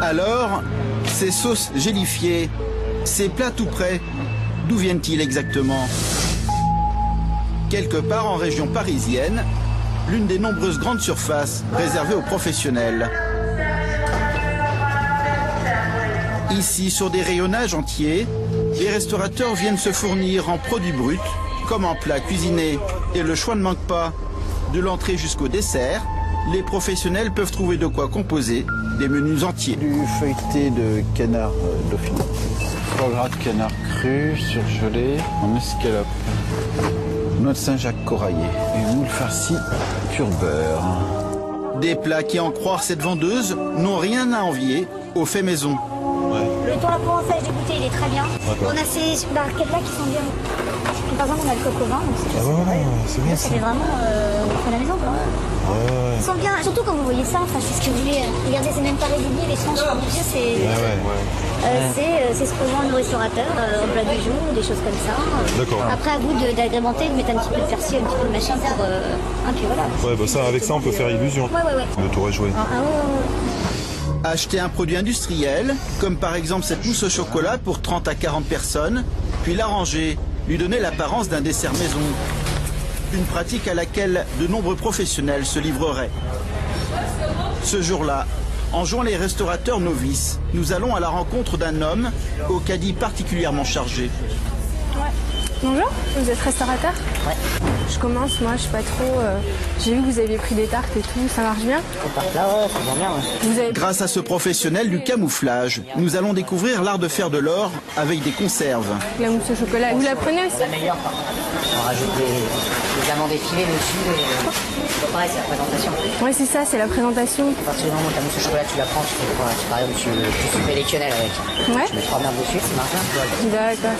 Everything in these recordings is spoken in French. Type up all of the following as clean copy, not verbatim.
Alors, ces sauces gélifiées, ces plats tout prêts, d'où viennent-ils exactement? Quelque part en région parisienne, l'une des nombreuses grandes surfaces réservées aux professionnels. Ici, sur des rayonnages entiers, les restaurateurs viennent se fournir en produits bruts, comme en plats cuisinés. Et le choix ne manque pas. De l'entrée jusqu'au dessert, les professionnels peuvent trouver de quoi composer des menus entiers. Du feuilleté de canard dauphiné. Foie gras de canard cru, surgelé, en escalope. Noix de Saint-Jacques coraillée. Et moule farci pur beurre. Des plats qui, en croire cette vendeuse, n'ont rien à envier au fait maison. Le thon à la provençale, j'ai goûté, il est très bien. On a ces barquettes-là qui sont bien. Par exemple, on a le coq au vin, donc c'est bien ça fait vraiment à la maison, quoi. Ils sont bien, surtout quand vous voyez ça, enfin, c'est ce que vous voulez. Regardez, c'est même pas régulier, les tranches, c'est ce que vendent nos restaurateurs, au plat du jour, des choses comme ça. D'accord. Après, à vous d'agrémenter, de mettre un petit peu de persil, un petit peu de machin pour. Puis voilà. Ouais, bah ça, avec ça, on peut faire illusion. Ouais. De tout rejouer. Acheter un produit industriel, comme par exemple cette mousse au chocolat pour 30 à 40 personnes, puis l'arranger, lui donner l'apparence d'un dessert maison. Une pratique à laquelle de nombreux professionnels se livreraient. Ce jour-là, en jouant les restaurateurs novices, nous allons à la rencontre d'un homme au caddie particulièrement chargé. Bonjour, vous êtes restaurateur? Ouais. Je commence, moi, je sais pas trop. J'ai vu que vous aviez pris des tartes et tout, ça marche bien? Là, ouais, ça va bien, ouais. Vous avez... Grâce à ce professionnel du camouflage, nous allons découvrir l'art de faire de l'or avec des conserves. La mousse au chocolat, vous la prenez aussi? La meilleure, par contre. On rajoute des amandes effilées dessus. C'est pareil, c'est la présentation. Oui, c'est ça, c'est la présentation. À partir du moment où ta mousse au chocolat, tu la prends, tu fais quoi? Par exemple, tu fais les quenelles avec. Ouais. Tu mets 3 merdes dessus, ça marche bien. D'accord.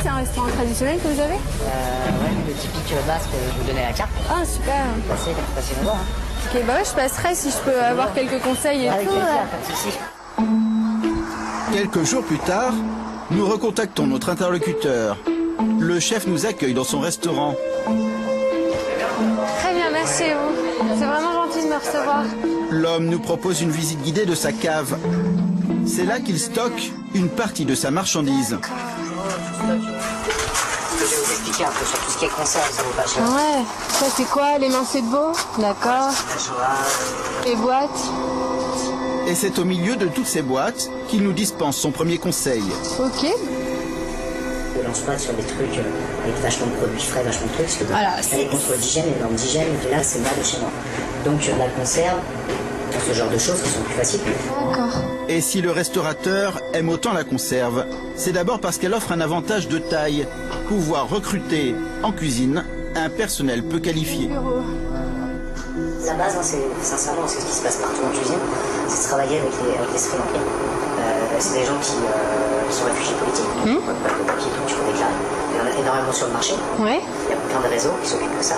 C'est un restaurant traditionnel que vous avez? Ouais, le typique basque, je vous donnais la carte. Ah, super. Passez nous voir. Ok, bah ouais, je passerai si je peux avoir quelques conseils et Avec tout. plaisir, pas de soucis. Quelques jours plus tard, nous recontactons notre interlocuteur. Le chef nous accueille dans son restaurant. Très bien, merci à vous. C'est vraiment gentil de me recevoir. L'homme nous propose une visite guidée de sa cave. C'est là qu'il stocke une partie de sa marchandise. Je vais vous expliquer un peu sur tout ce qui est conserve, ça vaut pas cher. Ouais, ça c'est quoi? L'émincé de veau? D'accord. Les boîtes? Et c'est au milieu de toutes ces boîtes qu'il nous dispense son premier conseil. Ok. Ne lance pas sur des trucs avec vachement de produits frais, vachement de trucs, parce que Voilà, c'est contre d'hygiène, les normes d'hygiène, là c'est mal de chez moi. Donc la conserve, ce genre de choses qui sont plus faciles. D'accord. Et si le restaurateur aime autant la conserve, c'est d'abord parce qu'elle offre un avantage de taille, pouvoir recruter en cuisine un personnel peu qualifié. La base, c'est sincèrement, c'est ce qui se passe partout en cuisine, c'est de travailler avec les Sri Lankais. C'est des gens qui sont réfugiés politiques, tu peux déclarer. Il y en a énormément sur le marché. Ouais. Il y a plein de réseaux qui s'occupent de ça,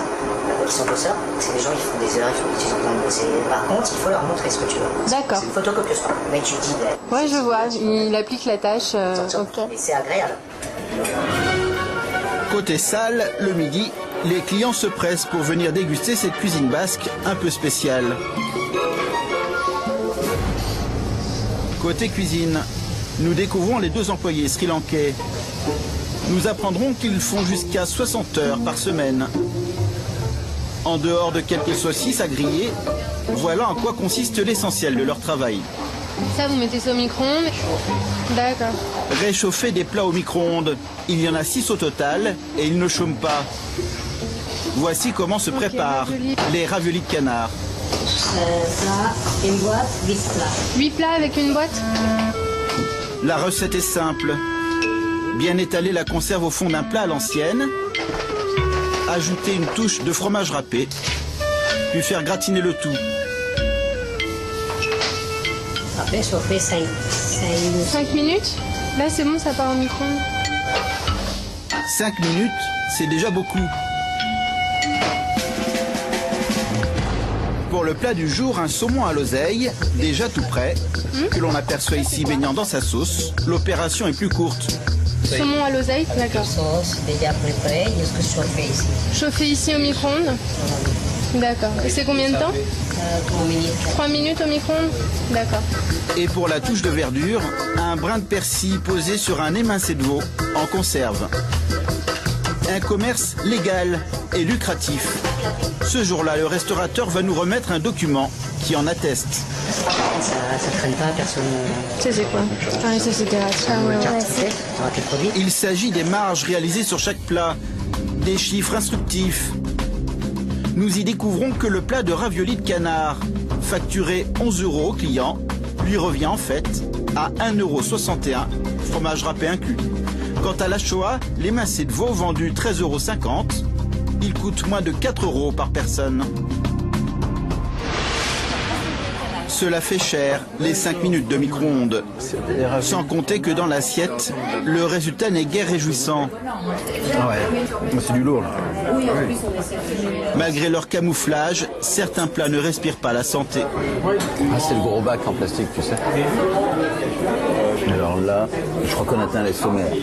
qui sont bosseurs. C'est des gens qui font des heures, ils ont besoin de bosser. Par contre, il faut leur montrer ce que tu veux. D'accord. C'est une photocopieuse, quoi. Mais tu dis. Ouais, je vois. Il applique la tâche. Ok. Et c'est agréable. Côté salle, le midi, les clients se pressent pour venir déguster cette cuisine basque un peu spéciale. Côté cuisine, nous découvrons les deux employés sri-lankais. Nous apprendrons qu'ils font jusqu'à 60 heures par semaine. En dehors de quelques saucisses à griller, voilà en quoi consiste l'essentiel de leur travail. Ça, vous mettez ça au micro-ondes? D'accord. Réchauffer des plats au micro-ondes. Il y en a 6 au total et ils ne chôment pas. Voici comment se préparent les raviolis de canard. Plat, une boîte, 8 plats. 8 plats avec une boîte? La recette est simple. Bien étaler la conserve au fond d'un plat à l'ancienne. Ajouter une touche de fromage râpé. Puis faire gratiner le tout. Après, chauffer 5 minutes. 5 minutes? Là, c'est bon, ça part au micro-ondes. 5 minutes, c'est déjà beaucoup. Pour le plat du jour, un saumon à l'oseille, déjà tout prêt, que l'on aperçoit ici baignant dans sa sauce. L'opération est plus courte. Saumon à l'oseille, d'accord. Sauce déjà préparée, est-ce que je chauffe ici? Chauffé ici au micro-ondes. D'accord. Et c'est combien de temps 3 minutes au micro-ondes. D'accord. Et pour la touche de verdure, un brin de persil posé sur un émincé de veau en conserve. Un commerce légal et lucratif. Ce jour-là, le restaurateur va nous remettre un document qui en atteste. Ça traîne pas, personne. Ça c'est quoi? Ah, ça c'est gratuit. Ah, ouais, Carte tête, tu auras tes produits. Il s'agit des marges réalisées sur chaque plat, des chiffres instructifs. Nous y découvrons que le plat de raviolis de canard, facturé 11 € au client, lui revient en fait à 1,61 €, fromage râpé inclus. Quant à la Shoah, l'émincé de veau vendu 13,50 €, il coûte moins de 4 € par personne. Cela fait cher, les 5 minutes de micro-ondes. Sans compter que dans l'assiette, le résultat n'est guère réjouissant. Ah ouais, c'est du lourd là. Malgré leur camouflage, certains plats ne respirent pas la santé. Ah, c'est le gros bac en plastique, tu sais. Alors là, je crois qu'on atteint les sommets.